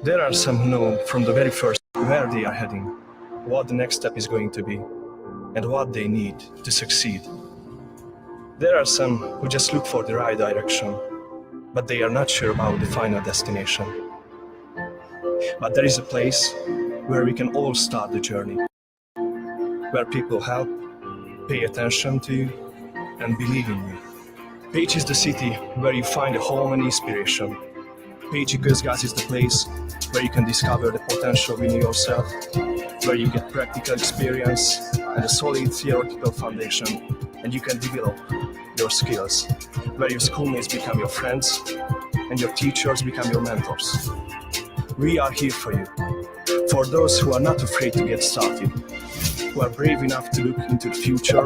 There are some who know from the very first where they are heading, what the next step is going to be, and what they need to succeed. There are some who just look for the right direction, but they are not sure about the final destination. But there is a place where we can all start the journey, where people help, pay attention to you, and believe in you. Pécs is the city where you find a home and inspiration. Pécsi Közgáz is the place where you can discover the potential in yourself, where you get practical experience and a solid theoretical foundation, and you can develop your skills, where your schoolmates become your friends and your teachers become your mentors. We are here for you, for those who are not afraid to get started, who are brave enough to look into the future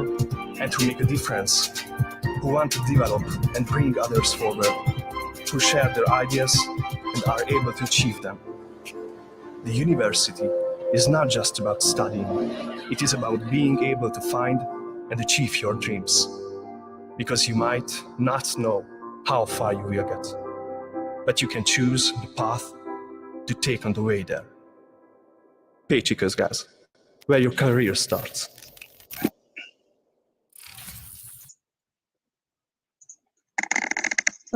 and to make a difference, who want to develop and bring others forward, who share their ideas and are able to achieve them. The university is not just about studying, it is about being able to find and achieve your dreams. Because you might not know how far you will get, but you can choose the path to take on the way there. Pécsi Közgáz, where your career starts.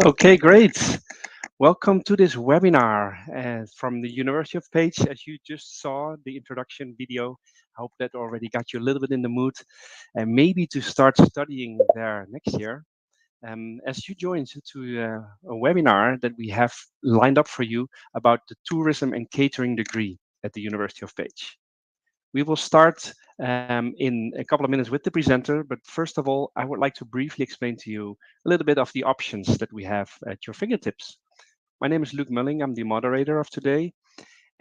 Okay, great. Welcome to this webinar from the University of Pecs. As you just saw the introduction video, I hope that already got you a little bit in the mood and maybe to start studying there next year. As you joined to a webinar that we have lined up for you about the tourism and catering degree at the University of Pecs. We will start in a couple of minutes with the presenter, but first of all, I would like to briefly explain to you a little bit of the options that we have at your fingertips. My name is Luc Mulling, I'm the moderator of today,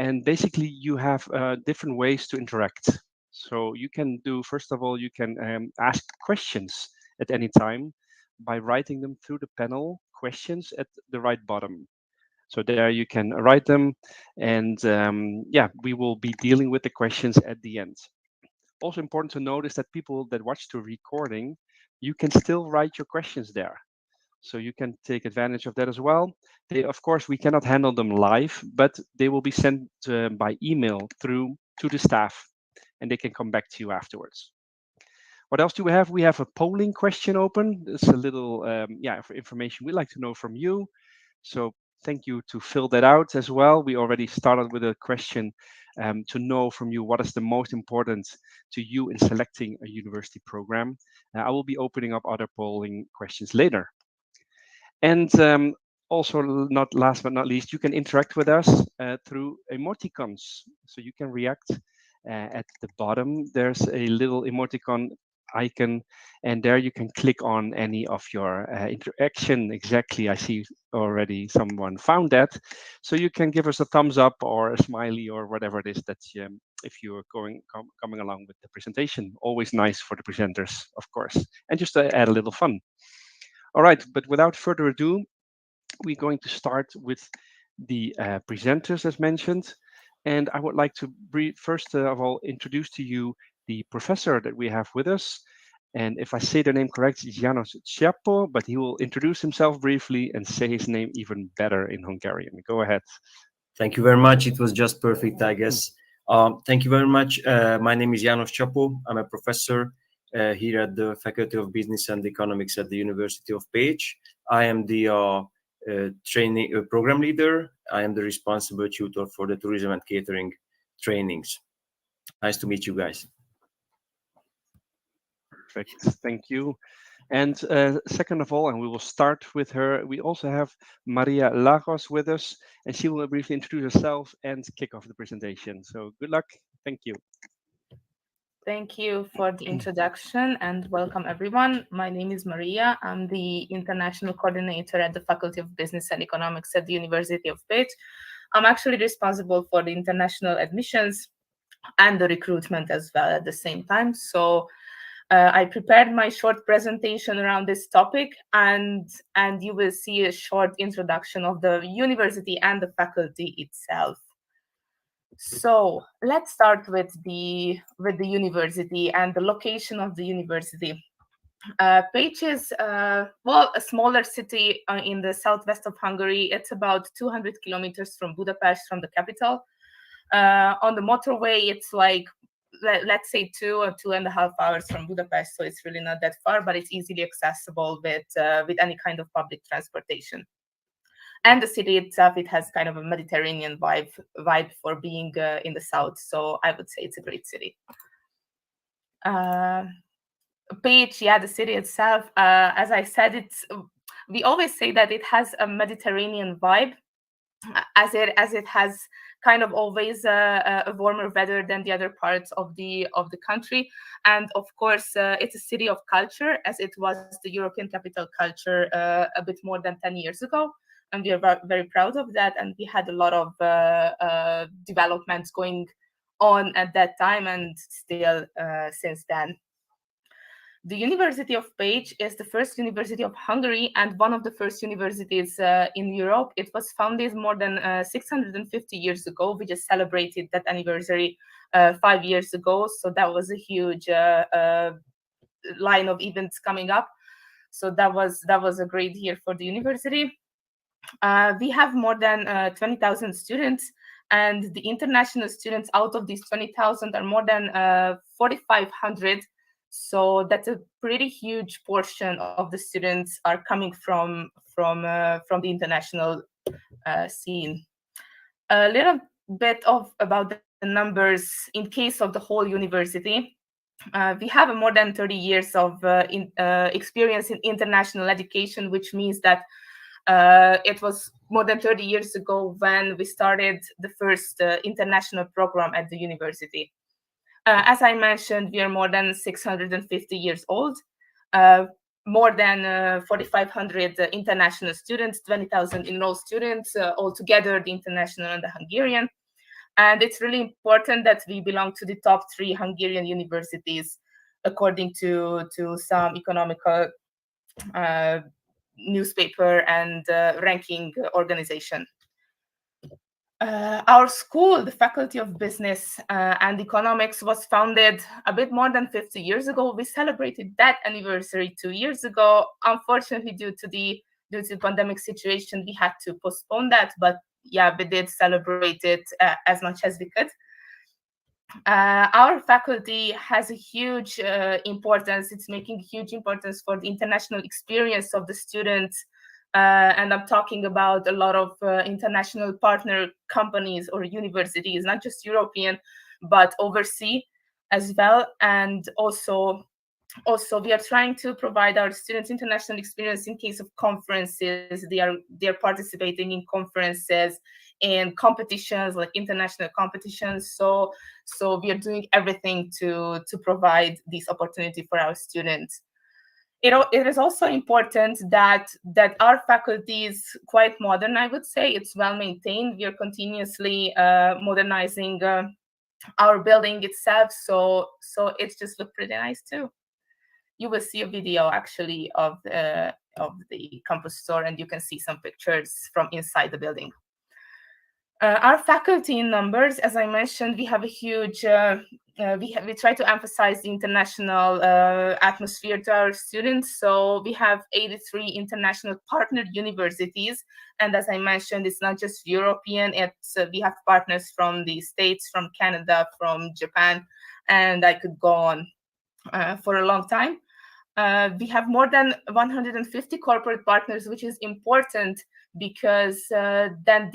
and basically you have different ways to interact. So you can do, first of all, you can ask questions at any time by writing them through the panel questions at the right bottom. So there you can write them, and yeah, we will be dealing with the questions at the end. Also important to notice that people that watch the recording, you can still write your questions there. So you can take advantage of that as well. Of course, we cannot handle them live, but they will be sent by email through to the staff, and they can come back to you afterwards. What else do we have? We have a polling question open. It's a little, for information we'd like to know from you. So thank you to fill that out as well. We already started with a question to know from you what is the most important to you in selecting a university program. I will be opening up other polling questions later. And also, not last but not least, you can interact with us through emoticons. So you can react at the bottom. There's a little emoticon icon, and there you can click on any of your interaction. Exactly, I see already someone found that. So you can give us a thumbs up or a smiley or whatever it is that if you're coming along with the presentation. Always nice for the presenters, of course, and just to add a little fun. All right, but without further ado, we're going to start with the presenters as mentioned. And I would like to first of all introduce to you the professor that we have with us. And if I say the name correct, it's János Csapo, but he will introduce himself briefly and say his name even better in Hungarian. Go ahead. Thank you very much. It was just perfect, I guess. Thank you very much. My name is János Csapo. I'm a professor here at the Faculty of Business and Economics at the University of Pecs. I am the training program leader. I am the responsible tutor for the tourism and catering trainings. Nice to meet you guys. Perfect. Thank you. And second of all, and we will start with her, we also have Maria Lagos with us, and she will briefly introduce herself and kick off the presentation. So good luck. Thank you. Thank you for the introduction and welcome everyone. My name is Maria. I'm the international coordinator at the Faculty of Business and Economics at the University of Pecs. I'm actually responsible for the international admissions and the recruitment as well at the same time. So I prepared my short presentation around this topic, and you will see a short introduction of the university and the faculty itself. So let's start with the university and the location of the university. Pécs is, well, a smaller city in the southwest of Hungary. It's about 200 kilometers from Budapest, from the capital. On the motorway, it's like, let's say 2 or 2.5 hours from Budapest, so it's really not that far, but it's easily accessible with any kind of public transportation. And the city itself, it has kind of a Mediterranean vibe for being in the south, so I would say it's a great city. Pécs, yeah, the city itself, as I said, we always say that it has a Mediterranean vibe, as it has kind of always a warmer weather than the other parts of the country. And of course, it's a city of culture, as it was the European capital culture a bit more than 10 years ago. And we are very proud of that. And we had a lot of developments going on at that time, and still since then. The University of Pécs is the first university of Hungary and one of the first universities in Europe. It was founded more than 650 years ago. We just celebrated that anniversary 5 years ago. So that was a huge line of events coming up. So that was a great year for the university. We have more than 20,000 students, and the international students out of these 20,000 are more than 4,500. So that's a pretty huge portion of the students are coming from the international scene. A little bit about the numbers in case of the whole university. We have more than 30 years of experience in international education, which means that it was more than 30 years ago when we started the first international program at the university. As I mentioned, we are more than 650 years old, more than 4,500 international students, 20,000 enrolled students, altogether, the international and the Hungarian. And it's really important that we belong to the top 3 Hungarian universities, according to some economical newspaper and ranking organization. Our school, the Faculty of Business and Economics, was founded a bit more than 50 years ago. We celebrated that anniversary 2 years ago. Unfortunately, due to the pandemic situation, we had to postpone that. But yeah, we did celebrate it as much as we could. Our faculty has a huge importance. It's making huge importance for the international experience of the students. And I'm talking about a lot of international partner companies or universities, not just European, but overseas as well. And also we are trying to provide our students international experience in case of conferences. They are participating in conferences and competitions, like international competitions. So we are doing everything to provide this opportunity for our students. It is also important that our faculty is quite modern, I would say. It's well maintained. We are continuously modernizing our building itself. So it's just look pretty nice too. You will see a video actually of the campus store, and you can see some pictures from inside the building. Our faculty in numbers, as I mentioned, we have a huge. We try to emphasize the international atmosphere to our students. So we have 83 international partnered universities, and as I mentioned, it's not just European. It's we have partners from the States, from Canada, from Japan, and I could go on for a long time. We have more than 150 corporate partners, which is important because then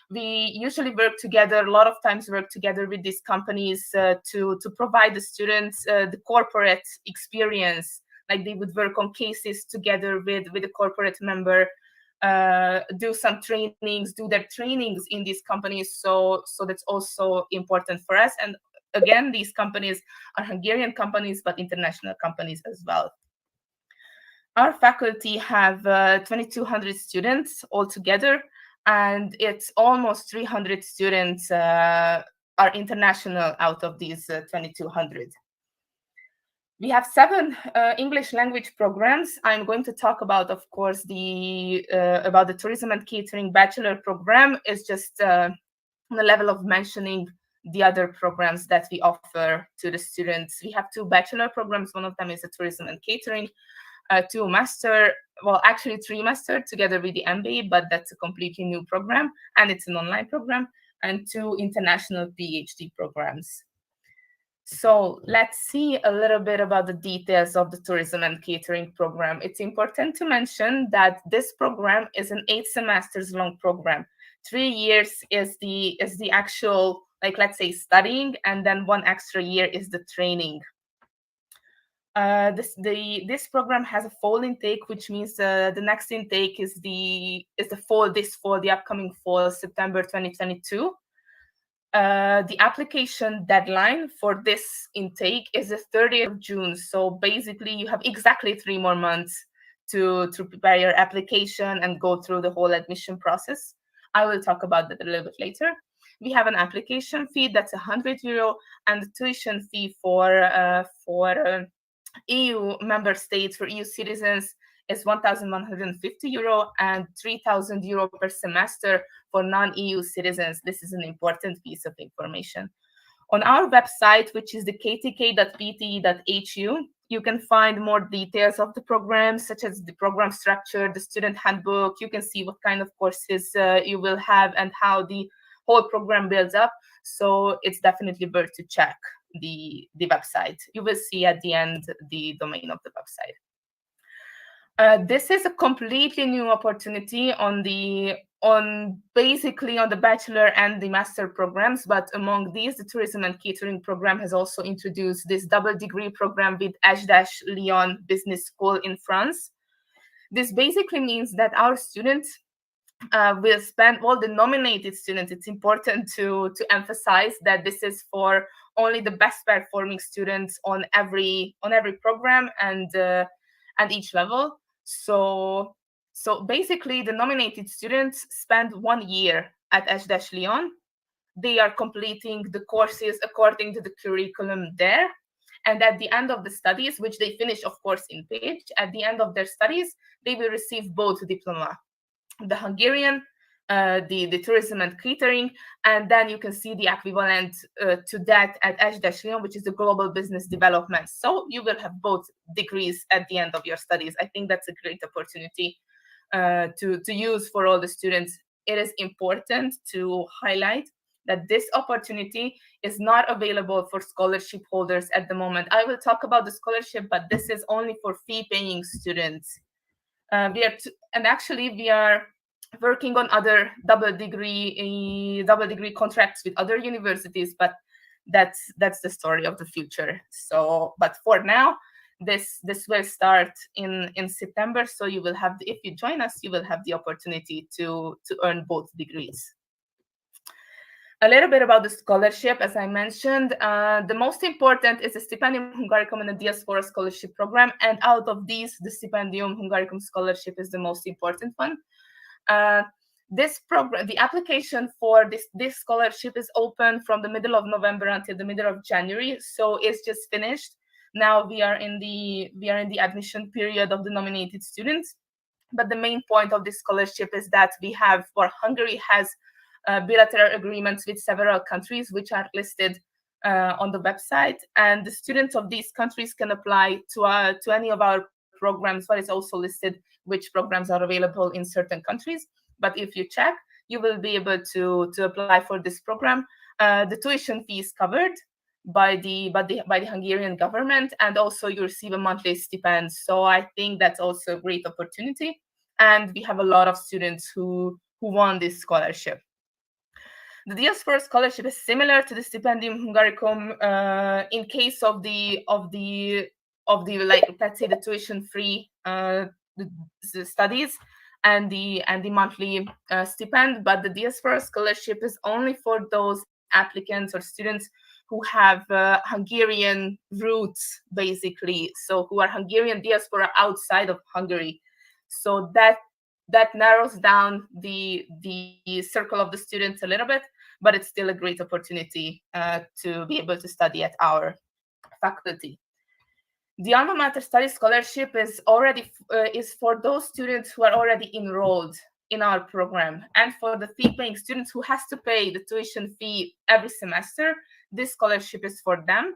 we usually work together, a lot of times work together with these companies to provide the students the corporate experience. Like they would work on cases together with a corporate member, do some trainings, do their trainings in these companies. So that's also important for us. And again, these companies are Hungarian companies, but international companies as well. Our faculty have 2,200 students altogether, and it's almost 300 students are international out of these 2,200. We have 7 English language programs. I'm going to talk about, of course, about the tourism and catering bachelor program. Is just on the level of mentioning the other programs that we offer to the students. We have 2 bachelor programs. One of them is a tourism and catering, 2 master, well, actually 3 master together with the MBA, but that's a completely new program, and it's an online program, and 2 international PhD programs. So let's see a little bit about the details of the tourism and catering program. It's important to mention that this program is an 8 semesters long program. 3 years is the actual, like, let's say, studying, and then 1 extra year is the training. This program has a fall intake, which means the next intake is the fall, the upcoming fall, September 2022. The application deadline for this intake is the 30th of June. So basically, you have exactly 3 more months to prepare your application and go through the whole admission process. I will talk about that a little bit later. We have an application fee that's €100, and the tuition fee for EU member states, for EU citizens, is €1,150 and €3,000 per semester for non-EU citizens. This is an important piece of information. On our website, which is the ktk.pte.hu, you can find more details of the program, such as the program structure, the student handbook. You can see what kind of courses you will have and how the whole program builds up. So it's definitely worth to check the website. You will see at the end the domain of the website. This is a completely new opportunity basically on the bachelor and the master programs, but among these, the tourism and catering program has also introduced this double degree program with Lyon Business School in France. This basically means that our students will spend, all the nominated students, it's important to emphasize that this is for only the best performing students on every program and each level. So basically, the nominated students spend 1 year at Lyon. They are completing the courses according to the curriculum there. And at the end of the studies, which they finish, of course, in Page, at the end of their studies, they will receive both diploma, the Hungarian, the tourism and catering, and then you can see the equivalent to that at Lyon, which is the global business development. So you will have both degrees at the end of your studies. I think that's a great opportunity to use for all the students. It is important to highlight that this opportunity is not available for scholarship holders at the moment. I will talk about the scholarship, but this is only for fee-paying students. We are working on other double degree contracts with other universities, but that's the story of the future. So, but for now, this will start in September. So you will have, if you join us, you will have the opportunity to earn both degrees. A little bit about the scholarship, as I mentioned, the most important is the Stipendium Hungaricum and the Diaspora Scholarship Program. And out of these, the Stipendium Hungaricum Scholarship is the most important one. This program, the application for this scholarship is open from the middle of November until the middle of January. So it's just finished. Now we are in the admission period of the nominated students. But the main point of this scholarship is that Hungary has bilateral agreements with several countries, which are listed on the website, and the students of these countries can apply to any of our programs, but it's also listed which programs are available in certain countries. But if you check, you will be able to apply for this program. The tuition fee is covered by the Hungarian government, and also you receive a monthly stipend. So I think that's also a great opportunity, and we have a lot of students who won this scholarship. The Diaspora Scholarship is similar to the Stipendium Hungaricum in case of the like, let's say, the tuition-free the studies and the monthly stipend. But the Diaspora Scholarship is only for those applicants or students who have Hungarian roots, basically, so who are Hungarian diaspora outside of Hungary. So that narrows down the circle of the students a little bit, but it's still a great opportunity to be able to study at our faculty. The Alma Mater Study Scholarship is for those students who are already enrolled in our program. And for the fee-paying students who has to pay the tuition fee every semester, this scholarship is for them.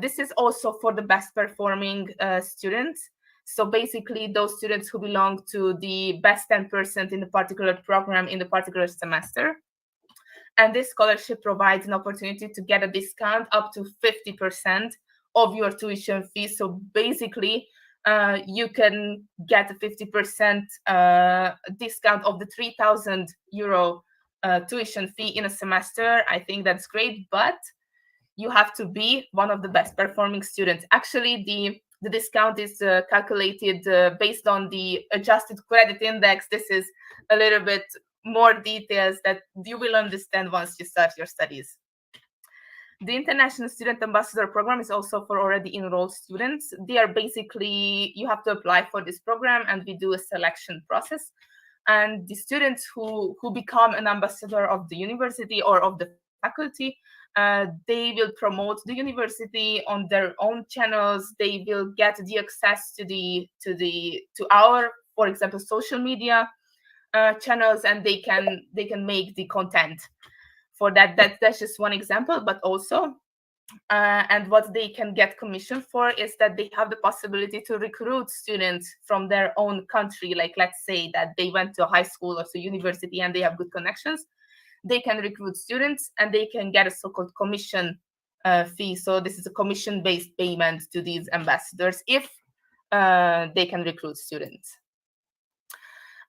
This is also for the best performing students. So basically those students who belong to the best 10% in the particular program in the particular semester. And this scholarship provides an opportunity to get a discount up to 50% of your tuition fee. So basically, you can get a 50% discount of the 3,000 euro tuition fee in a semester. I think that's great, but you have to be one of the best performing students. Actually, the discount is calculated based on the adjusted credit index. This is a little bit more details that you will understand once you start your studies. The International Student Ambassador Program is also for already enrolled students. They are basically, you have to apply for this program and we do a selection process. And the students who become an ambassador of the university or of the faculty, they will promote the university on their own channels. They will get the access to our, for example, social media channels, and they can make the content for that. That's just one example, but also and what they can get commission for is that they have the possibility to recruit students from their own country. Like, let's say that they went to high school or to university and they have good connections. They can recruit students and they can get a so-called commission fee. So this is a commission-based payment to these ambassadors if they can recruit students.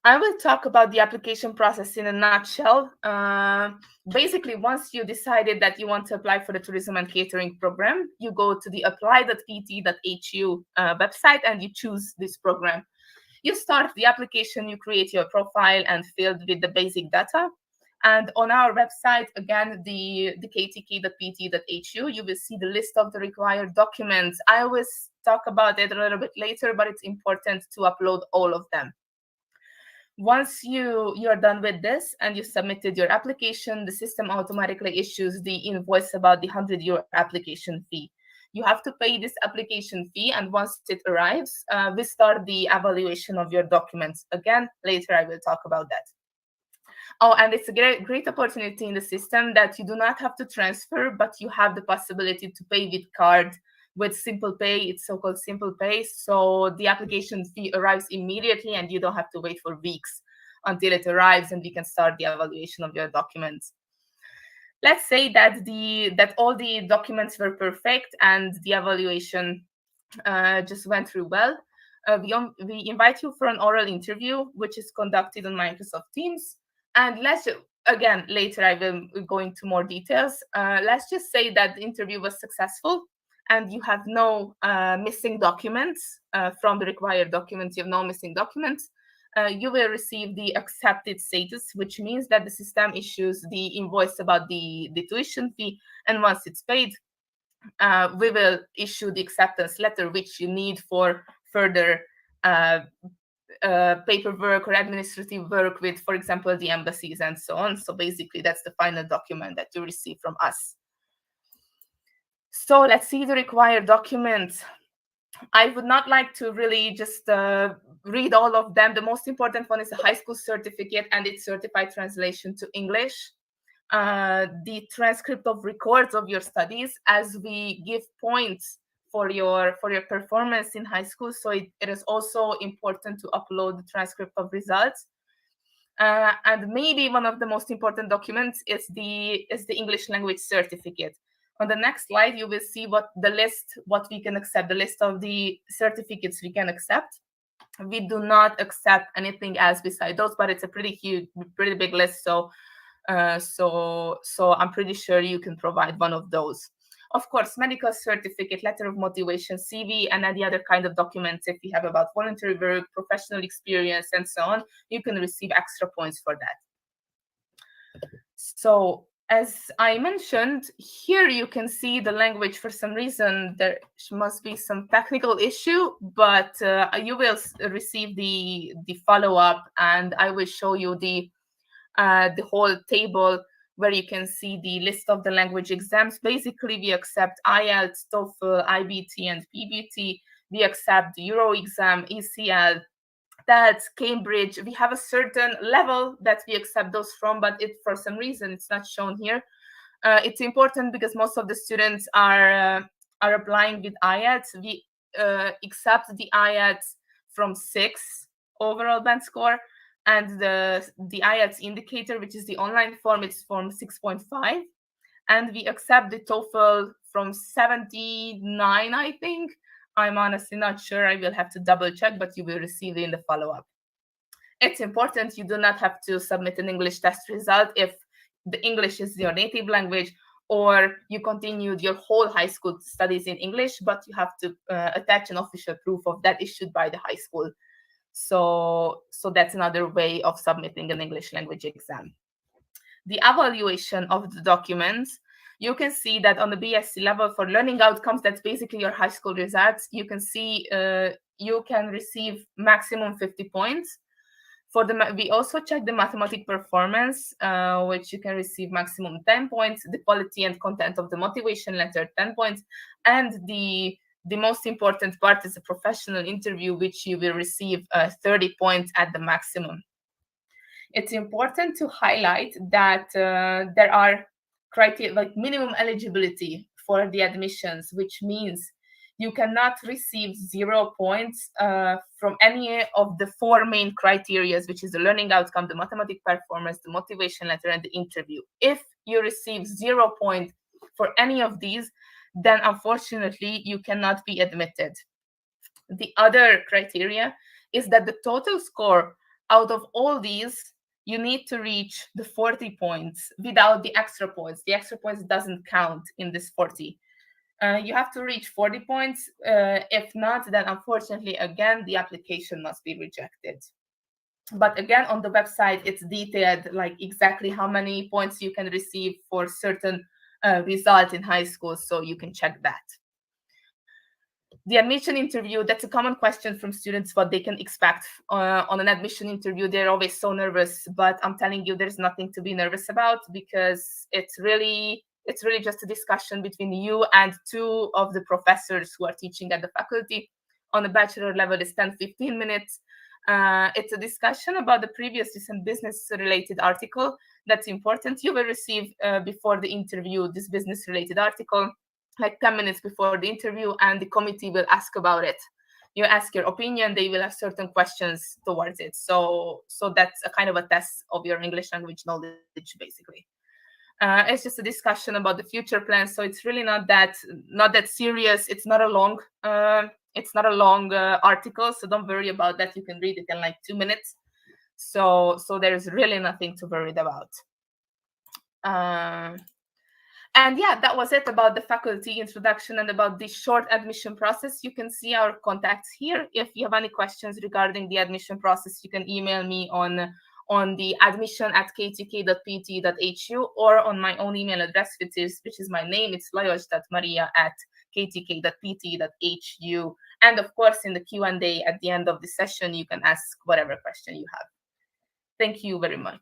I will talk about the application process in a nutshell. Basically, once you decided that you want to apply for the tourism and catering program, you go to the apply.pt.hu website and you choose this program. You start the application, you create your profile and fill with the basic data. And on our website, again, the ktk.pt.hu, you will see the list of the required documents. I always talk about it a little bit later, but it's important to upload all of them. Once you're done with this and you submitted your application, the system automatically issues the invoice about the 100 euro application fee. You have to pay this application fee, and once it arrives, we start the evaluation of your documents. Again, later I will talk about that. Oh, and it's a great opportunity in the system that you do not have to transfer, but you have the possibility to pay with card. With Simple Pay, it's so-called Simple Pay. So the application fee arrives immediately and you don't have to wait for weeks until it arrives and we can start the evaluation of your documents. Let's say that all the documents were perfect and the evaluation just went through well. We invite you for an oral interview, which is conducted on Microsoft Teams. And again, later I will go into more details. Let's just say that the interview was successful and you have no missing documents from the required documents. You have no missing documents. You will receive the accepted status, which means that the system issues the invoice about the tuition fee. And once it's paid, we will issue the acceptance letter, which you need for further paperwork or administrative work with, for example, the embassies and so on. So basically, that's the final document that you receive from us. So let's see the required documents. I would not like to really just read all of them. The most important one is a high school certificate and its certified translation to English. The transcript of records of your studies, as we give points for your performance in high school. So it is also important to upload the transcript of results. And maybe one of the most important documents is the English language certificate. On the next slide, you will see what we can accept, the list of the certificates we can accept. We do not accept anything else beside those, but it's a pretty big list. So I'm pretty sure you can provide one of those. Of course, medical certificate, letter of motivation, CV, and any other kind of documents. If you have about voluntary work, professional experience, and so on, you can receive extra points for that. So, as I mentioned, here you can see the language. For some reason, there must be some technical issue, but you will receive the follow-up, and I will show you the whole table where you can see the list of the language exams. Basically, we accept IELTS, TOEFL, IBT, and PBT. We accept the Euro exam, ECL, that Cambridge, we have a certain level that we accept those from, but for some reason it's not shown here. It's important because most of the students are applying with IELTS. We accept the IELTS from 6 overall band score, and the IELTS indicator, which is the online form, it's from 6.5, and we accept the TOEFL from 79, I think. I'm honestly not sure. I will have to double check, but you will receive it in the follow-up. It's important you do not have to submit an English test result if the English is your native language, or you continued your whole high school studies in English, but you have to attach an official proof of that issued by the high school. So that's another way of submitting an English language exam. The evaluation of the documents, you can see that on the BSc level for learning outcomes, that's basically your high school results. You can see you can receive maximum 50 points. We also check the mathematic performance, which you can receive maximum 10 points, the quality and content of the motivation letter, 10 points, and the most important part is the professional interview, which you will receive 30 points at the maximum. It's important to highlight that there are criteria like minimum eligibility for the admissions, which means you cannot receive 0 points from any of the 4 main criteria, which is the learning outcome, the mathematic performance, the motivation letter, and the interview. If you receive 0 points for any of these, then unfortunately you cannot be admitted. The other criteria is that the total score out of all these, you need to reach the 40 points without the extra points. The extra points doesn't count in this 40. You have to reach 40 points. If not, then unfortunately, again, the application must be rejected. But again, on the website, it's detailed, like exactly how many points you can receive for certain result in high school, so you can check that. The admission interview, that's a common question from students, what they can expect on an admission interview. They're always so nervous, but I'm telling you, there's nothing to be nervous about, because it's really just a discussion between you and 2 of the professors who are teaching at the faculty. On the bachelor level, it's 10-15 minutes. It's a discussion about the previous recent business-related article. That's important. You will receive before the interview this business-related article, like 10 minutes before the interview, and the committee will ask about it. You ask your opinion, they will have certain questions towards it. So that's a kind of a test of your English language knowledge, basically. It's just a discussion about the future plans, so it's really not that serious. It's not a long article, so don't worry about that. You can read it in like 2 minutes. So there's really nothing to worry about. And yeah, that was it about the faculty introduction and about the short admission process. You can see our contacts here. If you have any questions regarding the admission process, you can email me on the admission@ktk.pt.hu or on my own email address, which is my name. It's lajos.maria@ktk.pt.hu. And of course, in the Q&A at the end of the session, you can ask whatever question you have. Thank you very much.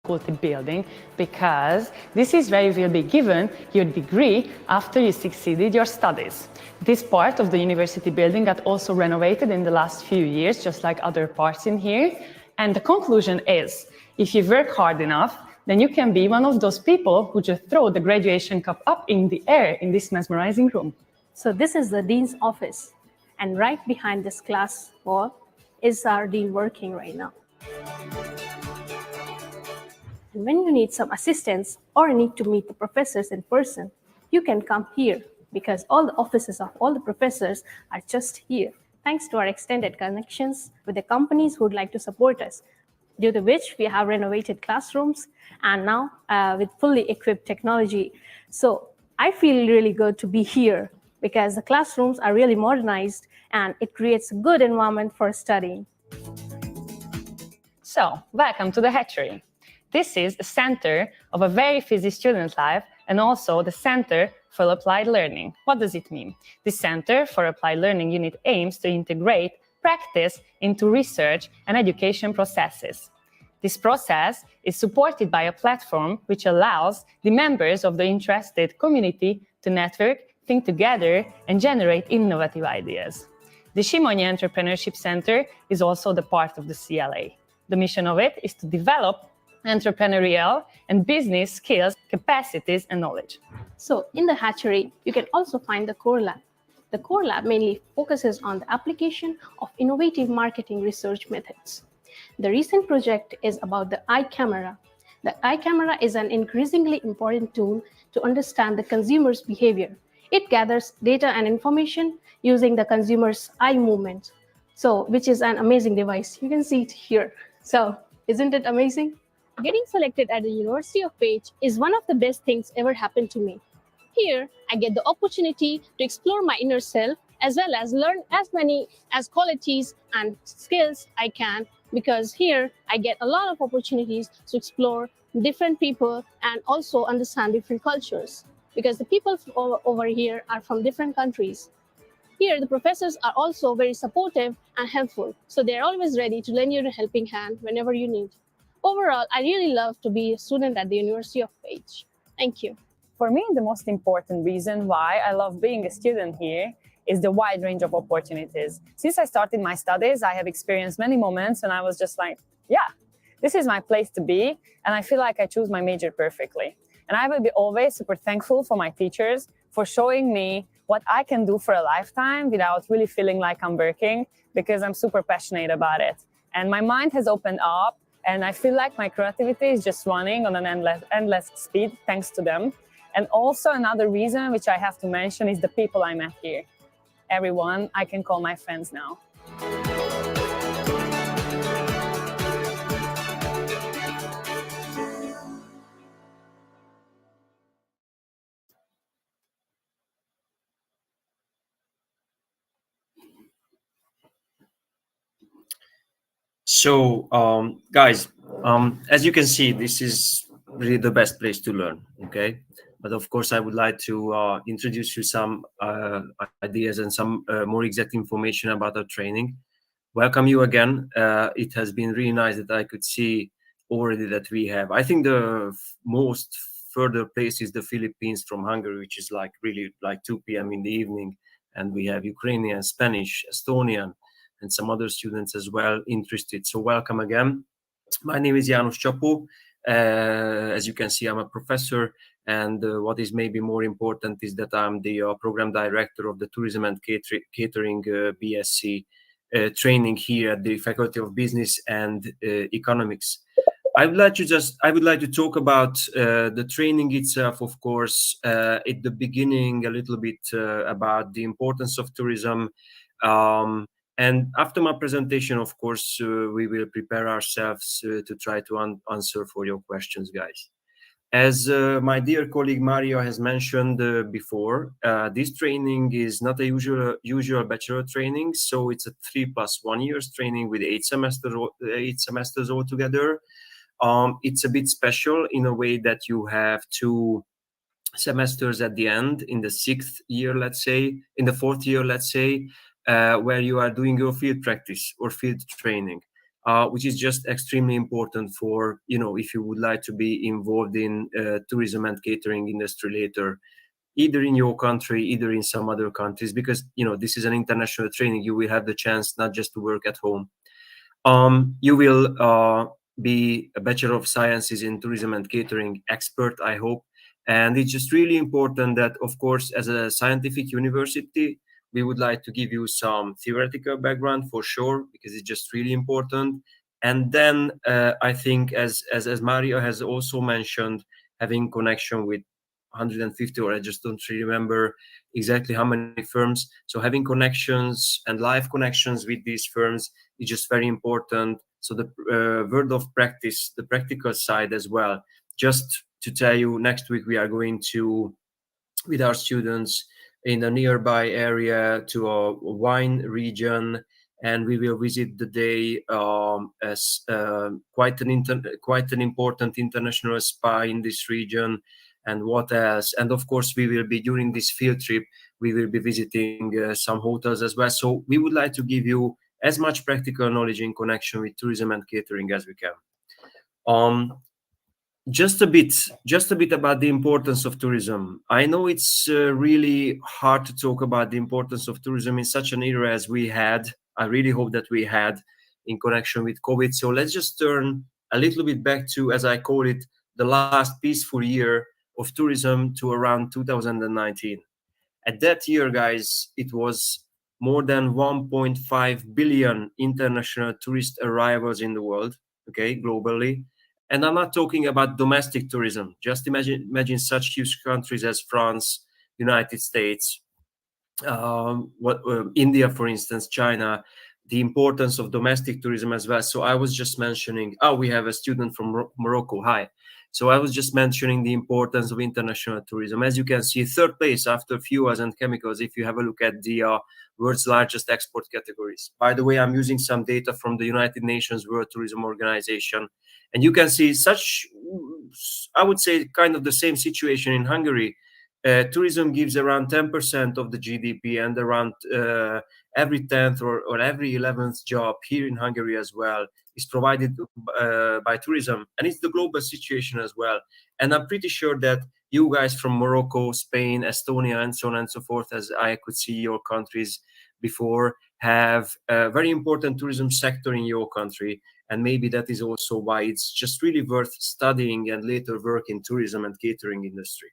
faculty building, because this is where you will be given your degree after you succeeded your studies. This part of the university building got also renovated in the last few years, just like other parts in here. And the conclusion is, if you work hard enough, then you can be one of those people who just throw the graduation cup up in the air in this mesmerizing room. So this is the dean's office, and right behind this glass wall is our dean working right now. And when you need some assistance or need to meet the professors in person, you can come here, because all the offices of all the professors are just here, thanks to our extended connections with the companies who would like to support us, due to which we have renovated classrooms and now with fully equipped technology. So I feel really good to be here because the classrooms are really modernized and it creates a good environment for studying. So, welcome to the Hatchery. This is the center of a very busy student life and also the Center for Applied Learning. What does it mean? The Center for Applied Learning unit aims to integrate practice into research and education processes. This process is supported by a platform which allows the members of the interested community to network, think together, and generate innovative ideas. The Simonyi Entrepreneurship Center is also the part of the CLA. The mission of it is to develop entrepreneurial and business skills, capacities, and knowledge. So in the Hatchery, you can also find the Core Lab. The Core Lab mainly focuses on the application of innovative marketing research methods. The recent project is about the eye camera. The eye camera is an increasingly important tool to understand the consumer's behavior. It gathers data and information using the consumer's eye movement, which is an amazing device. You can see it here. So, isn't it amazing? Getting selected at the University of Pecs is one of the best things ever happened to me. Here, I get the opportunity to explore my inner self as well as learn as many qualities and skills I can, because here I get a lot of opportunities to explore different people and also understand different cultures, because the people over here are from different countries. Here, the professors are also very supportive and helpful, so they're always ready to lend you a helping hand whenever you need. Overall, I really love to be a student at the University of Pecs. Thank you. For me, the most important reason why I love being a student here is the wide range of opportunities. Since I started my studies, I have experienced many moments and I was just like, yeah, this is my place to be, and I feel like I choose my major perfectly. And I will be always super thankful for my teachers for showing me what I can do for a lifetime without really feeling like I'm working, because I'm super passionate about it. And my mind has opened up, and I feel like my creativity is just running on an endless speed thanks to them. And also another reason, which I have to mention, is the people I met here. Everyone I can call my friends now. So, guys, as you can see, this is really the best place to learn, okay? But of course, I would like to introduce you some ideas and some more exact information about our training. Welcome you again. It has been really nice that I could see already that we have, I think the most further place is the Philippines from Hungary, which is like really like 2 p.m. in the evening. And we have Ukrainian, Spanish, Estonian, and some other students as well interested. So welcome again. My name is János Csapó. As you can see, I'm a professor, and what is maybe more important is that I'm the program director of the Tourism and Catering BSc training here at the Faculty of Business and Economics. I would like to talk about the training itself, of course, at the beginning a little bit about the importance of tourism. And after my presentation, of course, we will prepare ourselves to try to answer for your questions, guys. As my dear colleague Maria has mentioned before, this training is not a usual bachelor training, so it's a 3+1 years training with 8 semesters altogether. It's a bit special in a way that you have 2 semesters at the end in the 6th year, let's say, in the 4th year, let's say, where you are doing your field practice or field training. which is just extremely important for, if you would like to be involved in tourism and catering industry later, either in your country, either in some other countries, because, this is an international training. You will have the chance not just to work at home. You will be a Bachelor of Sciences in Tourism and Catering expert, I hope. And it's just really important that, of course, as a scientific university, we would like to give you some theoretical background for sure, because it's just really important. And then I think, as Mario has also mentioned, having connection with 150, or I just don't really remember exactly how many firms. So having connections and live connections with these firms is just very important. So the word of practice, the practical side as well. Just to tell you, next week we are going to, with our students in the nearby area, to a wine region, and we will visit the day as quite an important international spa in this region. And what else? And of course, we will be, during this field trip, we will be visiting some hotels as well. So we would like to give you as much practical knowledge in connection with tourism and catering as we can. Just a bit about the importance of tourism. I know it's really hard to talk about the importance of tourism in such an era as we had. I really hope that we had, in connection with COVID. So let's just turn a little bit back to, as I call it, the last peaceful year of tourism, to around 2019. At that year, guys, it was more than 1.5 billion international tourist arrivals in the world, okay, globally. And I'm not talking about domestic tourism. Just imagine such huge countries as France, United States, India, for instance, China, the importance of domestic tourism as well. So I was just mentioning, we have a student from Morocco. Hi. So I was just mentioning the importance of international tourism. As you can see, third place after fuels and chemicals, if you have a look at the world's largest export categories. By the way, I'm using some data from the United Nations World Tourism Organization. And you can see such, I would say, kind of the same situation in Hungary. Tourism gives around 10% of the GDP, and around every 10th or every 11th job here in Hungary as well is provided by tourism. And it's the global situation as well. And I'm pretty sure that you guys from Morocco, Spain, Estonia, and so on and so forth, as I could see your countries before, have a very important tourism sector in your country. And maybe that is also why it's just really worth studying and later work in tourism and catering industry.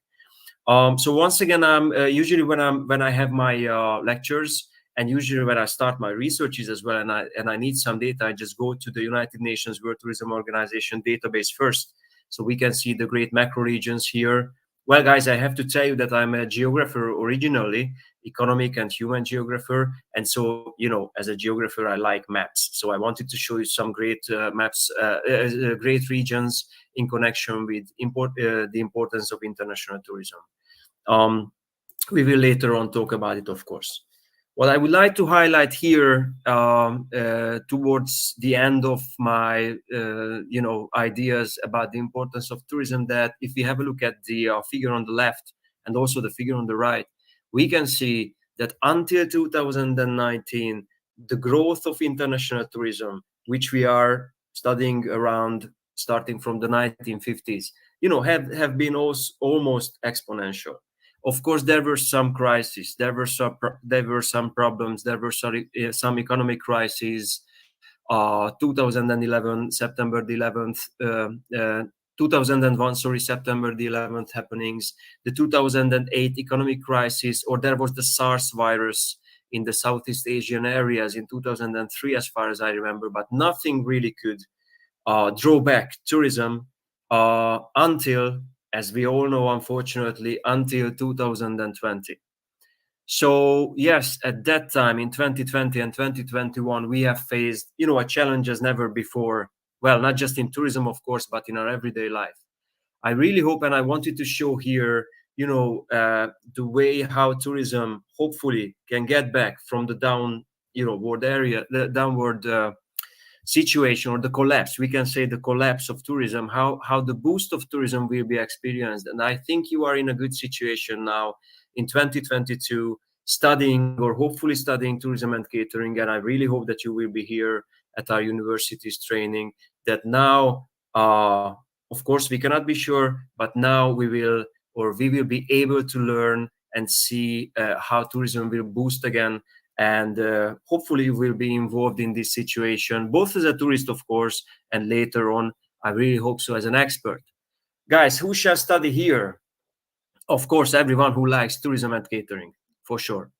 So once again, I'm usually when I have my lectures, and usually when I start my researches as well, and I need some data, I just go to the United Nations World Tourism Organization database first, so we can see the great macro regions here. Well, guys, I have to tell you that I'm a geographer originally, economic and human geographer, and so, as a geographer, I like maps. So I wanted to show you some great maps, great regions in connection with the importance of international tourism. We will later on talk about it, of course. What I would like to highlight here towards the end of my, ideas about the importance of tourism, that if we have a look at the figure on the left and also the figure on the right, we can see that until 2019, the growth of international tourism, which we are studying around starting from the 1950s, have been almost exponential. Of course, there were some crises, there were some problems, there were some economic crises. 2011, September the 11th, 2001, September the 11th happenings, the 2008 economic crisis, or there was the SARS virus in the Southeast Asian areas in 2003, as far as I remember, but nothing really could draw back tourism until, as we all know, unfortunately, until 2020. So yes, at that time in 2020 and 2021, we have faced, a challenge as never before. Well, not just in tourism, of course, but in our everyday life. I really hope, and I wanted to show here, the way how tourism hopefully can get back from the downward situation, or the collapse. We can say the collapse of tourism, how the boost of tourism will be experienced. And I think you are in a good situation now in 2022, studying or hopefully studying tourism and catering. And I really hope that you will be here at our universities training, that now, of course, we cannot be sure, but now we will be able to learn and see how tourism will boost again. And hopefully we'll be involved in this situation, both as a tourist, of course, and later on, I really hope so, as an expert. Guys, who shall study here? Of course, everyone who likes tourism and catering, for sure.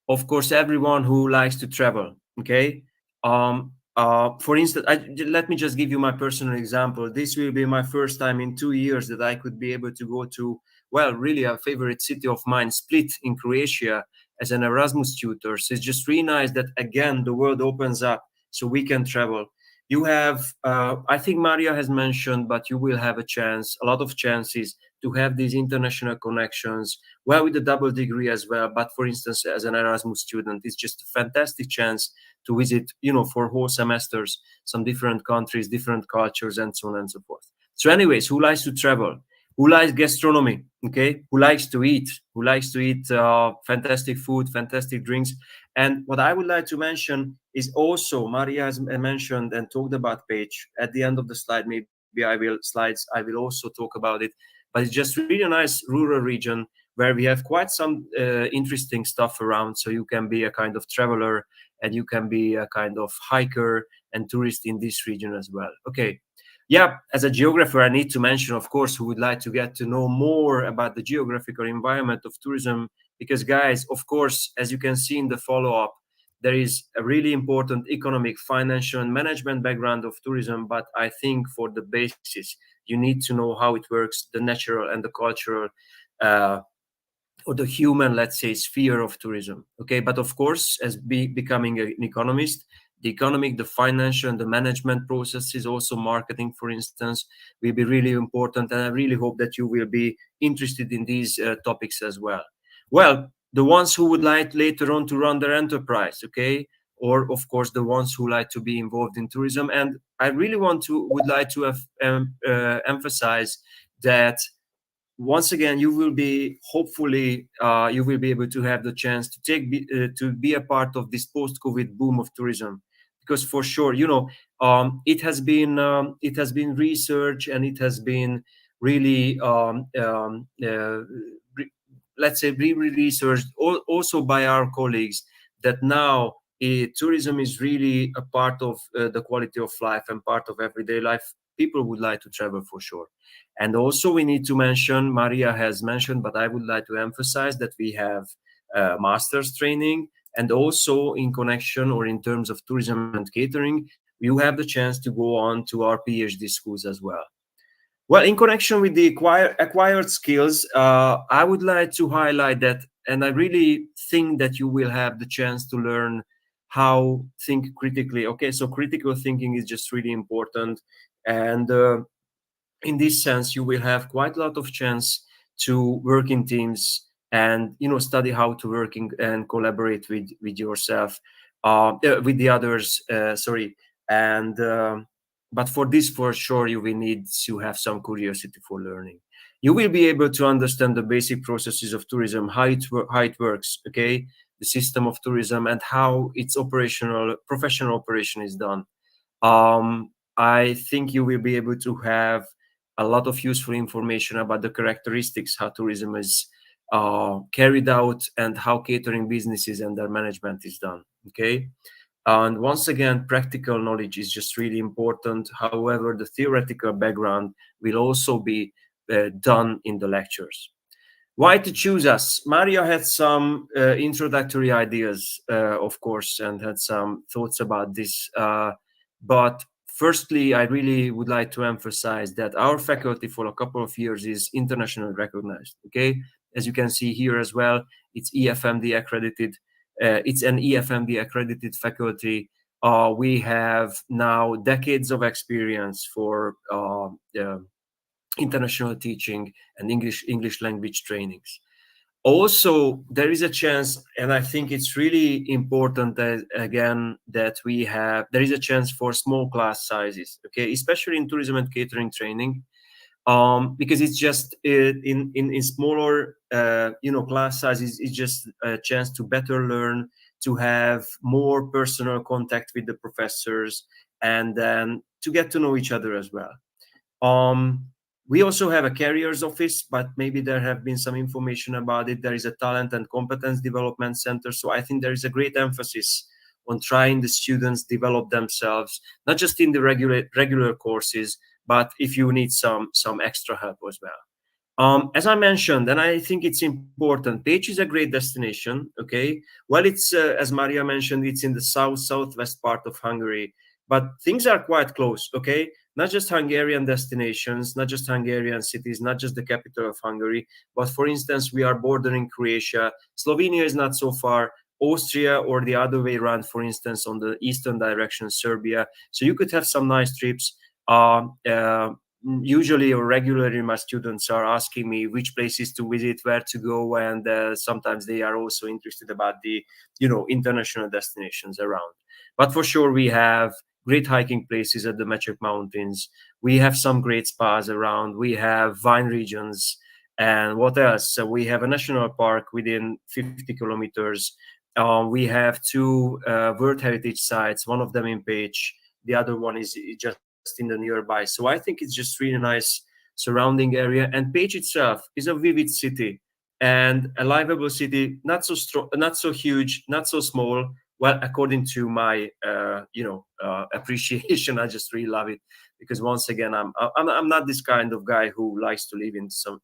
Of course, everyone who likes to travel, okay? For instance, let me just give you my personal example. This will be my first time in 2 years that I could be able to go to, well, really a favorite city of mine, Split in Croatia, as an Erasmus tutor. So it's just really nice that, again, the world opens up so we can travel. You have, I think Maria has mentioned, but you will have a lot of chances to have these international connections, well, with a double degree as well. But for instance, as an Erasmus student, it's just a fantastic chance to visit, for whole semesters, some different countries, different cultures, and so on and so forth. So anyways, who likes to travel? Who likes gastronomy? Okay, who likes to eat? Who likes to eat fantastic food, fantastic drinks? And what I would like to mention is also, Maria has mentioned and talked about Page. At the end of the slide, maybe I will also talk about it. But it's just really a nice rural region where we have quite some interesting stuff around. So you can be a kind of traveler and you can be a kind of hiker and tourist in this region as well. Okay. Yeah, as a geographer, I need to mention, of course, who would like to get to know more about the geographical environment of tourism. Because, guys, of course, as you can see in the follow-up, there is a really important economic, financial, and management background of tourism. But I think for the basis, you need to know how it works, the natural and the cultural, or the human, let's say, sphere of tourism. Okay, but of course, as becoming an economist, the economic, the financial, and the management processes, also marketing, for instance, will be really important. And I really hope that you will be interested in these topics as well. Well, the ones who would like later on to run their enterprise, okay, or of course the ones who like to be involved in tourism. And I really would like to emphasize that once again, you will be hopefully you will be able to have the chance to be a part of this post-COVID boom of tourism, because for sure, it has been researched and it has been really let's say researched also by our colleagues, that now tourism is really a part of the quality of life and part of everyday life. People would like to travel for sure. And also we need to mention, Maria has mentioned, but I would like to emphasize that we have master's training, and also in connection or in terms of tourism and catering, you have the chance to go on to our PhD schools as well. Well, in connection with the acquired skills, I would like to highlight that, and I really think that you will have the chance to learn how think critically. Okay, so critical thinking is just really important. And in this sense, you will have quite a lot of chance to work in teams and study how to work and collaborate with yourself, with the others. But for this, for sure, you will need to have some curiosity for learning. You will be able to understand the basic processes of tourism, how it works, okay, the system of tourism, and how its professional operation is done. I think you will be able to have a lot of useful information about the characteristics, how tourism is carried out, and how catering businesses and their management is done. Okay. And once again, practical knowledge is just really important. However, the theoretical background will also be done in the lectures. Why to choose us? Maria had some introductory ideas, of course, and had some thoughts about this. But firstly, I really would like to emphasize that our faculty for a couple of years is internationally recognized. Okay, as you can see here as well, it's EFMD accredited. It's an EFMD accredited faculty. We have now decades of experience for international teaching and English language trainings. Also, there is a chance, and I think it's really important that there is a chance for small class sizes, okay, especially in tourism and catering training, because it's just in smaller class sizes, it's just a chance to better learn, to have more personal contact with the professors, and then to get to know each other as well. We also have a careers office, but maybe there have been some information about it. There is a talent and competence development center. So I think there is a great emphasis on trying the students develop themselves, not just in the regular courses, but if you need some extra help as well. As I mentioned, and I think it's important, Pécs is a great destination, okay? Well, it's, as Maria mentioned, it's in the southwest part of Hungary, but things are quite close, okay? Not just Hungarian destinations, not just Hungarian cities, not just the capital of Hungary, but for instance, we are bordering Croatia. Slovenia is not so far, Austria, or the other way around, for instance, on the eastern direction, Serbia. So you could have some nice trips. Usually or regularly my students are asking me which places to visit, where to go, and sometimes they are also interested about the international destinations around. But for sure we have great hiking places at the Mecek Mountains. We have some great spas around. We have vine regions, and what else? So we have a national park within 50 kilometers. We have two World Heritage sites, one of them in Pécs, the other one is just in the nearby. So I think it's just really nice surrounding area. And Pécs itself is a vivid city and a livable city, not so strong, not so huge, not so small. Well, according to my appreciation, I just really love it, because once again, I'm not this kind of guy who likes to live in some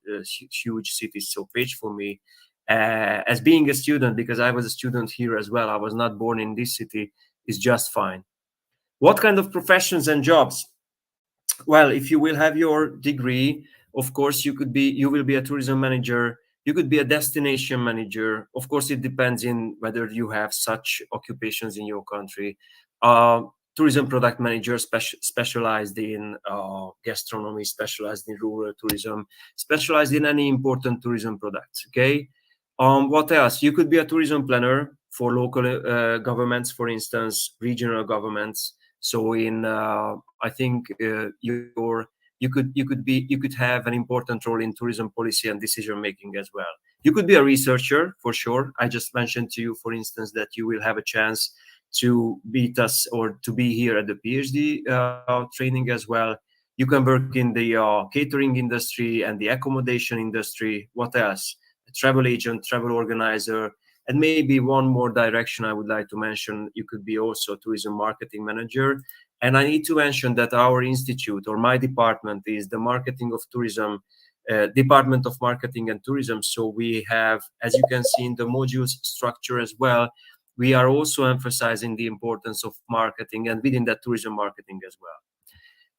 huge cities. So Pécs for me, as being a student, because I was a student here as well, I was not born in this city, is just fine. What kind of professions and jobs? Well, if you will have your degree, of course, you will be a tourism manager. You could be a destination manager. Of course, it depends in whether you have such occupations in your country. Tourism product manager, specialized in gastronomy, specialized in rural tourism, specialized in any important tourism products. Okay. What else? You could be a tourism planner for local governments, for instance, regional governments. So in I think you could have an important role in tourism policy and decision making as well. You could be a researcher for sure. I just mentioned to you, for instance, that you will have a chance to beat us or to be here at the PhD training as well. You can work in the catering industry and the accommodation industry. What else? A travel agent, travel organizer. And maybe one more direction I would like to mention, you could be also a tourism marketing manager. And I need to mention that our institute, or my department, is the marketing of tourism, Department of Marketing and Tourism. So we have, as you can see in the modules structure as well, we are also emphasizing the importance of marketing, and within that tourism marketing as well.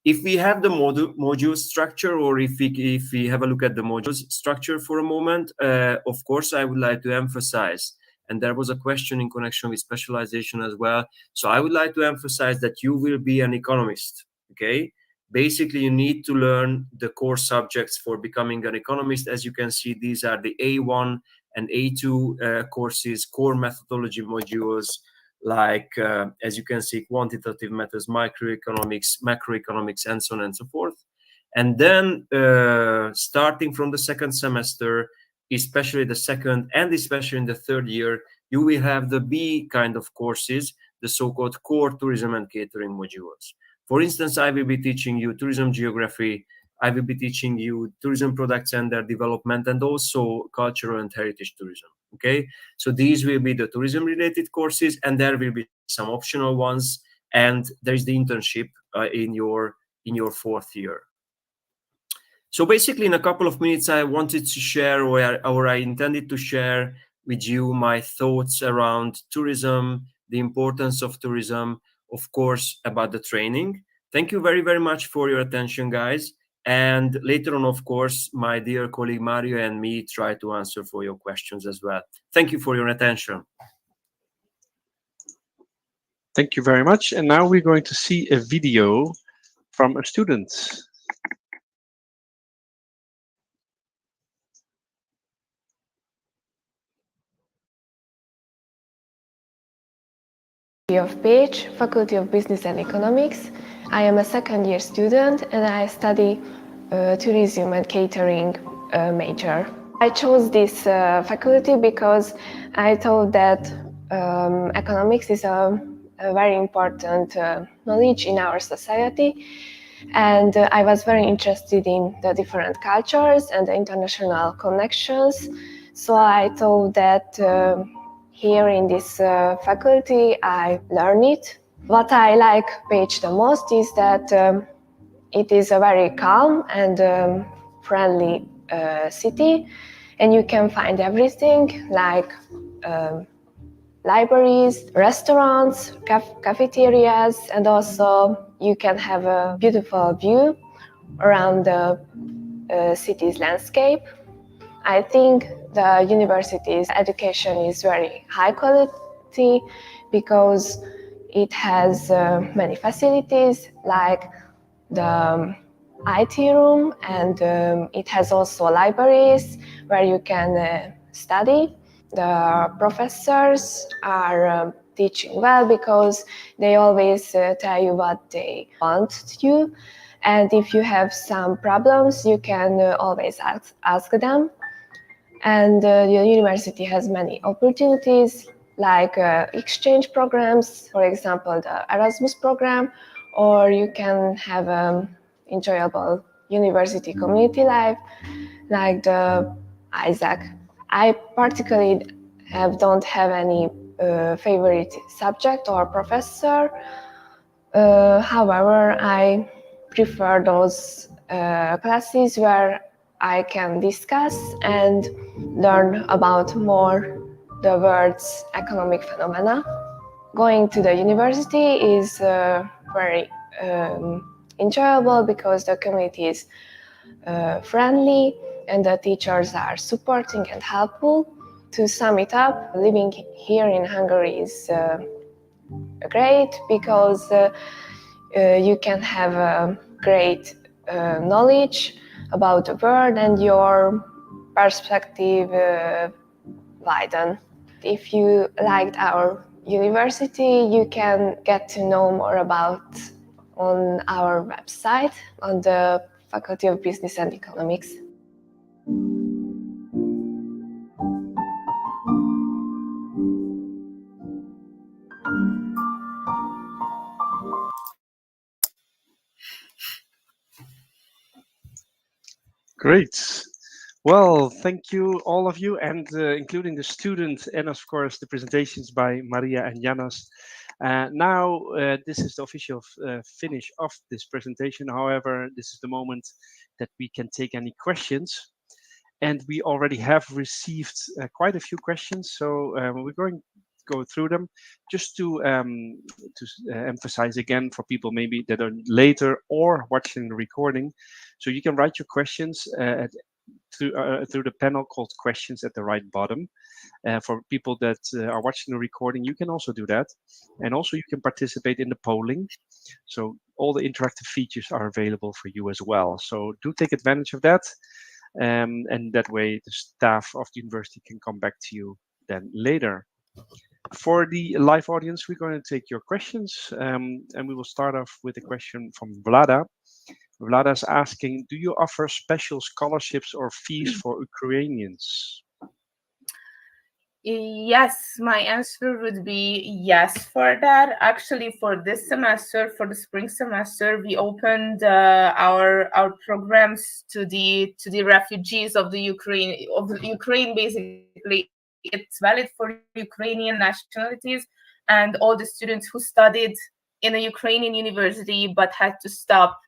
If we have the module structure, or if we have a look at the modules structure for a moment, of course, I would like to emphasize, and there was a question in connection with specialization as well. So I would like to emphasize that you will be an economist, okay? Basically, you need to learn the core subjects for becoming an economist. As you can see, these are the A1 and A2 courses, core methodology modules, like, as you can see, quantitative methods, microeconomics, macroeconomics, and so on and so forth. And then starting from the second semester, especially the second and especially in the third year, you will have the B kind of courses, the so-called core tourism and catering modules. For instance, I will be teaching you tourism geography, I will be teaching you tourism products and their development, and also cultural and heritage tourism. Okay, so these will be the tourism related courses, and there will be some optional ones, and there is the internship in your fourth year. So basically, in a couple of minutes, I wanted to share, or I intended to share with you my thoughts around tourism, the importance of tourism, of course, about the training. Thank you very, very much for your attention, guys. And later on, of course, my dear colleague Mario and me try to answer for your questions as well. Thank you for your attention. Thank you very much. And now we're going to see a video from a student. Of Pécs, Faculty of Business and Economics. I am a second-year student and I study tourism and catering major. I chose this faculty because I thought that economics is a very important knowledge in our society. And I was very interested in the different cultures and the international connections. So I thought that here in this faculty, I learn it. What I like Page the most is that it is a very calm and friendly city, and you can find everything like libraries, restaurants, cafeterias, and also you can have a beautiful view around the city's landscape. I think the university's education is very high quality because it has many facilities like the IT room, and it has also libraries where you can study. The professors are teaching well because they always tell you what they want you, and if you have some problems you can always ask them. And the university has many opportunities like exchange programs, for example the Erasmus program, or you can have enjoyable university community life like the Isaac. I particularly don't have any favorite subject or professor. However, I prefer those classes where I can discuss and learn about more the world's economic phenomena. Going to the university is very enjoyable because the community is friendly and the teachers are supporting and helpful. To sum it up, living here in Hungary is great because you can have great knowledge about the world and your perspective widen. If you liked our university, you can get to know more about on our website on the Faculty of Business and Economics. Great. Well, thank you, all of you, and including the students and, of course, the presentations by Maria and Janos. Now, this is the official finish of this presentation. However, this is the moment that we can take any questions. And we already have received quite a few questions, so we're going to go through them just to emphasize again for people maybe that are later or watching the recording. So you can write your questions through the panel called questions at the right bottom. For people that are watching the recording, you can also do that. And also you can participate in the polling. So all the interactive features are available for you as well. So do take advantage of that. And that way the staff of the university can come back to you then later. For the live audience, we're going to take your questions, and we will start off with a question from Vlada. Vlada's asking, do you offer special scholarships or fees for Ukrainians? Yes, my answer would be yes for that. Actually, for this semester, for the spring semester, we opened our programs to the refugees of the Ukraine. Basically, it's valid for Ukrainian nationalities and all the students who studied in a Ukrainian university but had to stop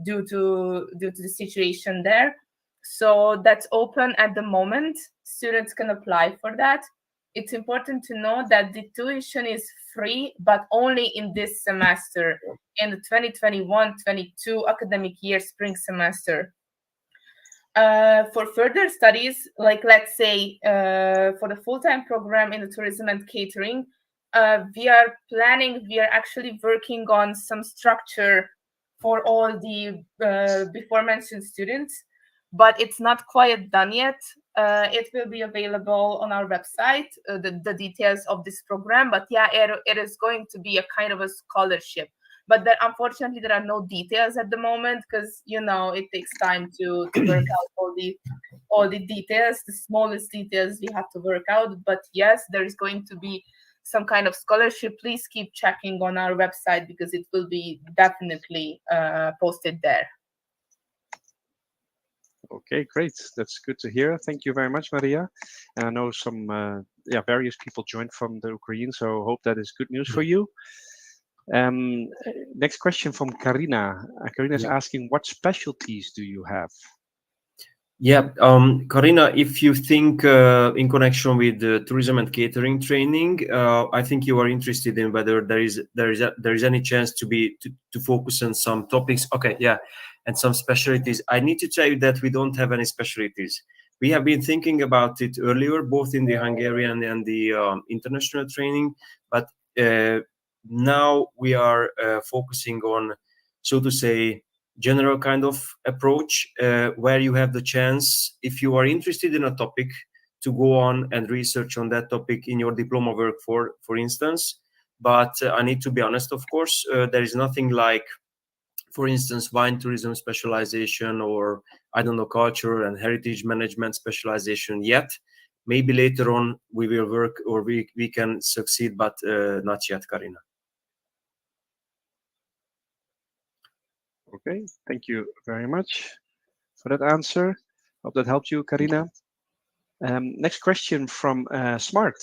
due to the situation there. So that's open at the moment. Students can apply for that. It's important to know that the tuition is free, but only in this semester, in the 2021-22 academic year spring semester. For further studies, like let's say for the full-time program in the tourism and catering, we are actually working on some structure for all the before mentioned students, but it's not quite done yet. It will be available on our website, the details of this program, but yeah, it is going to be a kind of a scholarship. But unfortunately, there are no details at the moment because, you know, it takes time to work out all the details. The smallest details we have to work out. But yes, there is going to be some kind of scholarship. Please keep checking on our website because it will be definitely posted there. Okay, great. That's good to hear. Thank you very much, Maria. And I know some various people joined from the Ukraine, so hope that is good news for you. Next question from Karina. Karina is asking, what specialties do you have? Yeah, Karina, if you think in connection with tourism and catering training, I think you are interested in whether there is any chance to focus on some topics. Okay, yeah, and some specialties. I need to tell you that we don't have any specialties. We have been thinking about it earlier, both in the Hungarian and the international training, but now we are focusing on, so to say, general kind of approach where you have the chance, if you are interested in a topic, to go on and research on that topic in your diploma work, for instance. But I need to be honest, of course, there is nothing like, for instance, wine tourism specialization, or I don't know, culture and heritage management specialization yet. Maybe later on we will work, or we can succeed, but not yet, Karina. Okay, thank you very much for that answer. Hope that helped you, Karina. Next question from Smart.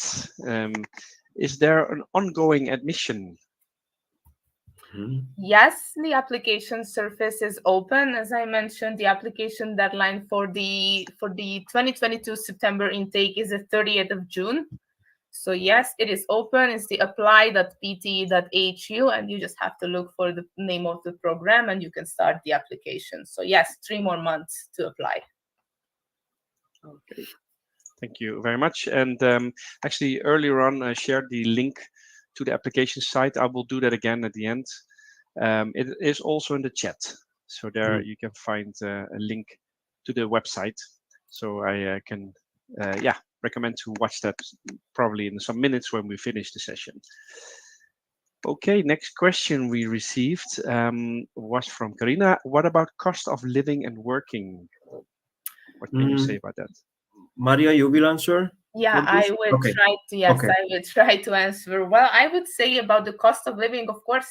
Is there an ongoing admission? Yes, the application surface is open. As I mentioned, the application deadline for the 2022 September intake is the 30th of June. So yes, it is open. It's the apply.pt.hu, and you just have to look for the name of the program and you can start the application. So yes, 3 more months to apply. Okay, thank you very much. And actually, earlier on, I shared the link to the application site. I will do that again at the end. It is also in the chat. So there you can find a link to the website. So I can, recommend to watch that probably in some minutes when we finish the session. Okay, next question we received was from Karina. What about cost of living and working? What can you say about that? Maria, you will answer? Yeah, I will try to. Yes, okay. I will try to answer. Well, I would say about the cost of living, of course,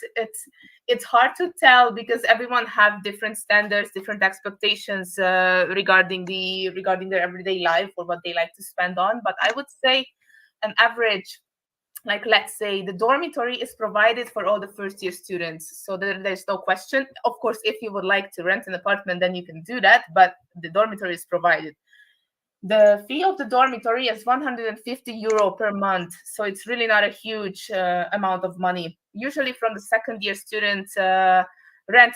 it's hard to tell because everyone have different standards, different expectations regarding their everyday life or what they like to spend on. But I would say an average, like let's say the dormitory is provided for all the first-year students, so there's no question. Of course, if you would like to rent an apartment, then you can do that, but the dormitory is provided. The fee of the dormitory is 150 euro per month, so it's really not a huge amount of money. Usually from the second-year students rent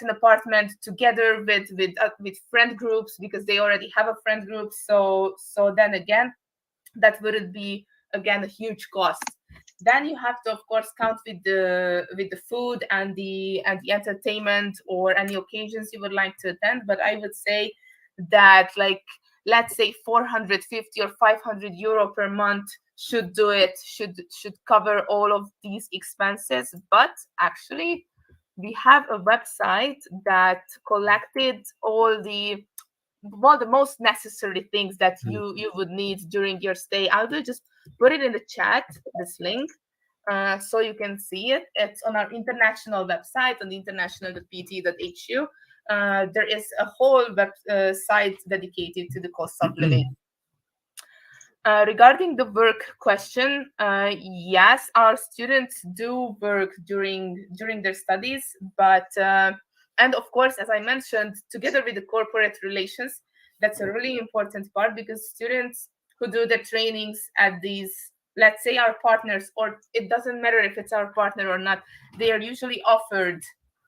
an apartment together with friend groups because they already have a friend group. So then again, that wouldn't be again a huge cost. Then you have to, of course, count with the food and the entertainment or any occasions you would like to attend. But I would say that, like, let's say 450 or 500 euro per month should do it, should cover all of these expenses. But actually, we have a website that collected all the most necessary things that you would need during your stay. I will just put it in the chat, this link, so you can see it. It's on our international website, on the international.pt.hu. There is a whole site dedicated to the cost of living. Regarding the work question, yes, our students do work during their studies, but and of course, as I mentioned, together with the corporate relations, that's a really important part because students who do their trainings at these, let's say, our partners, or it doesn't matter if it's our partner or not, they are usually offered,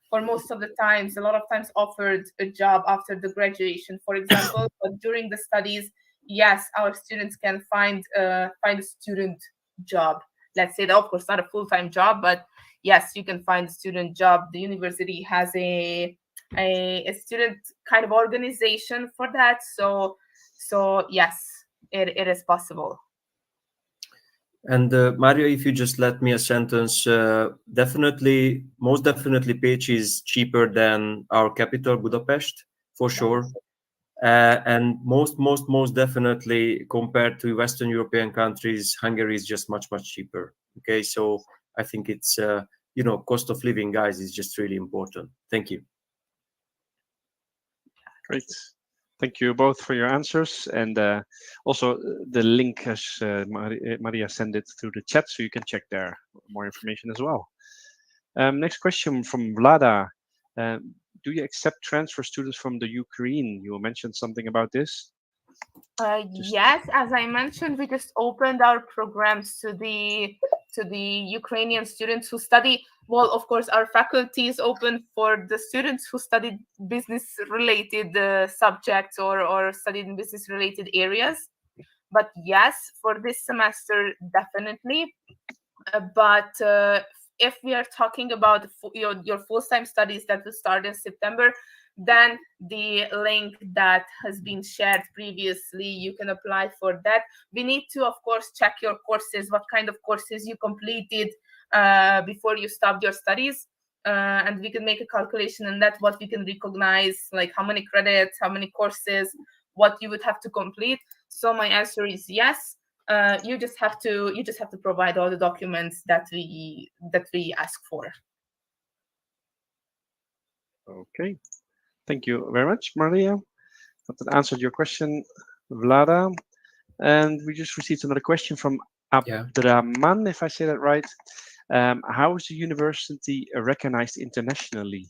for most of the times, a lot of times offered a job after the graduation, for example. But during the studies, yes, our students can find a student job. Let's say that, of course, not a full-time job, but yes, you can find a student job. The university has a student kind of organization for that. So yes, it is possible. And Mario, if you just let me a sentence, most definitely Pécs is cheaper than our capital, Budapest, for sure. And most definitely, compared to Western European countries, Hungary is just much cheaper. Okay, so I think it's cost of living, guys, is just really important. Thank you. Great. Thank you both for your answers, and also the link as Maria sent it through the chat, so you can check there more information as well. Next question from Vlada. Do you accept transfer students from the Ukraine? You mentioned something about this. Yes, as I mentioned, we just opened our programs to the Ukrainian students who study. Well, of course, our faculty is open for the students who studied business-related subjects or studied in business-related areas. But yes, for this semester, definitely. But if we are talking about your full-time studies that will start in September, then the link that has been shared previously, you can apply for that. We need to, of course, check your courses, what kind of courses you completed before you stopped your studies. And we can make a calculation on that, what we can recognize, like how many credits, how many courses, what you would have to complete. So my answer is yes. You just have to provide all the documents that we ask for. Okay. Thank you very much, Maria. That answered your question, Vlada. And we just received another question from Abdraman, if I say that right. How is the university recognized internationally?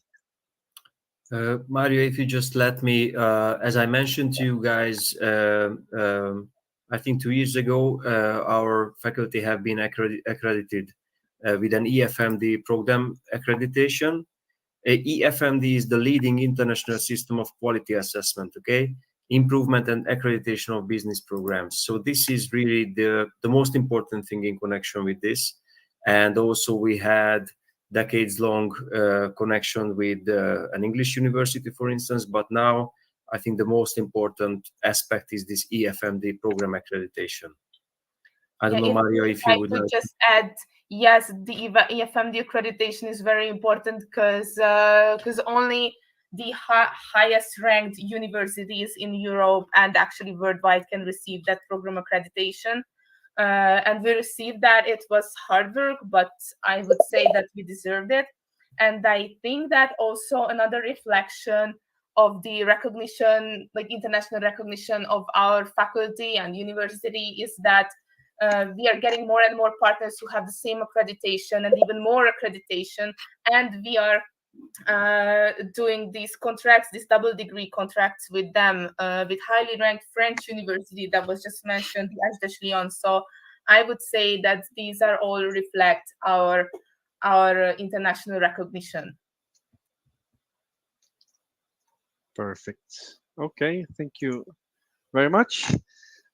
Mario, if you just let me, as I mentioned to you guys, I think 2 years ago, our faculty have been accredited with an EFMD program accreditation. EFMD is the leading international system of quality assessment, okay? Improvement and accreditation of business programs. So this is really the most important thing in connection with this. And also we had decades-long connection with an English university, for instance, but now I think the most important aspect is this EFMD program accreditation. I don't know, Mario, if you would like just add, yes, the EFMD accreditation is very important because only the highest ranked universities in Europe and actually worldwide can receive that program accreditation. And we received that. It was hard work, but I would say that we deserved it. And I think that also another reflection of the recognition, like international recognition of our faculty and university, is that we are getting more and more partners who have the same accreditation and even more accreditation, and we are doing these contracts, these double degree contracts with them, with highly ranked French university that was just mentioned, the HDH Lyon. So I would say that these are all reflect our international recognition. Perfect. Okay, thank you very much.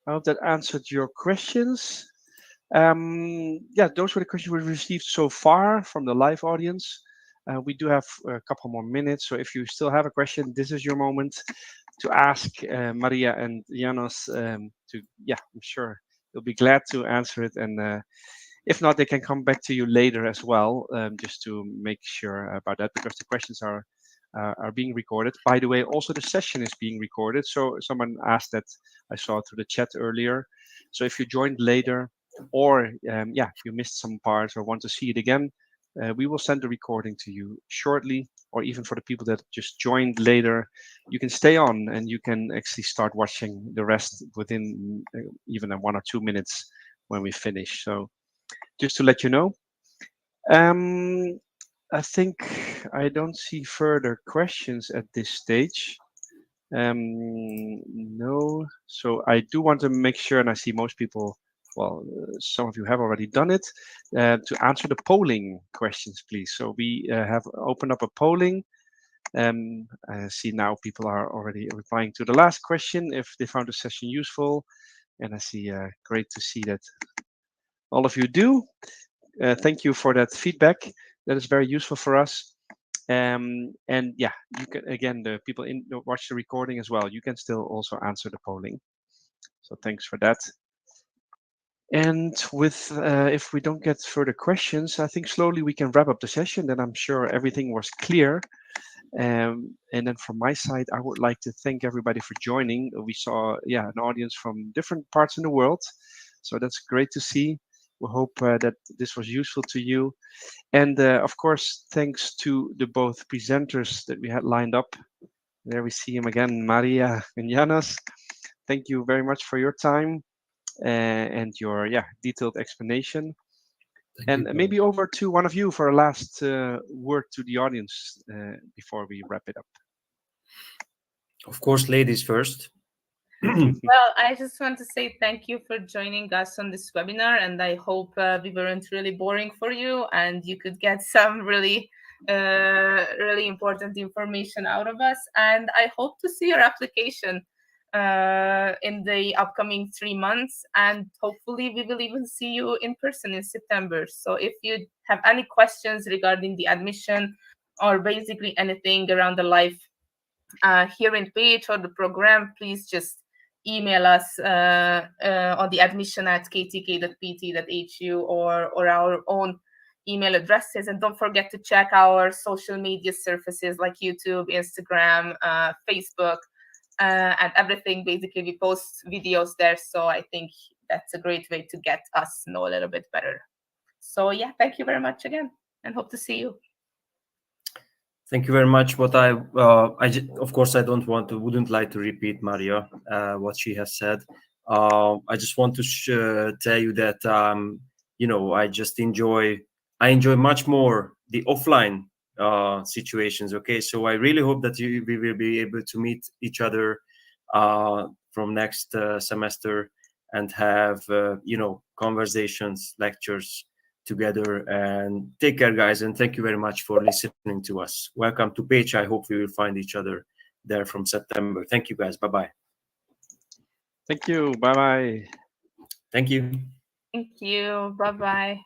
I hope that answered your questions. Yeah, those were the questions we received so far from the live audience. We do have a couple more minutes, so if you still have a question, this is your moment to ask Maria and Janos. I'm sure they'll be glad to answer it, and if not, they can come back to you later as well, just to make sure about that, because the questions are being recorded. By the way, also the session is being recorded. So someone asked that, I saw through the chat earlier. So if you joined later, or you missed some parts or want to see it again, we will send the recording to you shortly. Or even for the people that just joined later, you can stay on and you can actually start watching the rest within even 1 or 2 minutes when we finish. So just to let you know. I think I don't see further questions at this stage. No, so I do want to make sure, and I see most people, well, some of you have already done it, to answer the polling questions, please. So we have opened up a polling. I see now people are already replying to the last question if they found the session useful. And I see, great to see that all of you do. Thank you for that feedback. That is very useful for us. And yeah, you can, again, the people watch the recording as well. You can still also answer the polling. So thanks for that. And with, if we don't get further questions, I think slowly we can wrap up the session. Then I'm sure everything was clear. And then from my side, I would like to thank everybody for joining. We saw, an audience from different parts in the world. So that's great to see. We hope that this was useful to you. And of course, thanks to the both presenters that we had lined up. There we see him again, Maria and Janos. Thank you very much for your time and your detailed explanation. And maybe over to one of you for a last word to the audience before we wrap it up. Of course, ladies first. Well, I just want to say thank you for joining us on this webinar, and I hope we weren't really boring for you and you could get some really important information out of us. And I hope to see your application in the upcoming 3 months, and hopefully we will even see you in person in September. So if you have any questions regarding the admission or basically anything around the life here in Page or the program, please just email us on the admission@ktk.pt.hu or our own email addresses. And don't forget to check our social media surfaces like YouTube, Instagram, Facebook, and everything. Basically, we post videos there. So I think that's a great way to get us know a little bit better. So yeah, thank you very much again and hope to see you. Thank you very much. What of course, I wouldn't like to repeat Maria, what she has said. I just want to tell you that, I enjoy much more the offline situations. Okay, so I really hope that we will be able to meet each other from next semester and have conversations, lectures together. And take care, guys, and thank you very much for listening to us. Welcome to Page. I hope we will find each other there from September. Thank you, guys. Bye-bye. Thank you. Bye-bye. Thank you. Thank you. Bye-bye.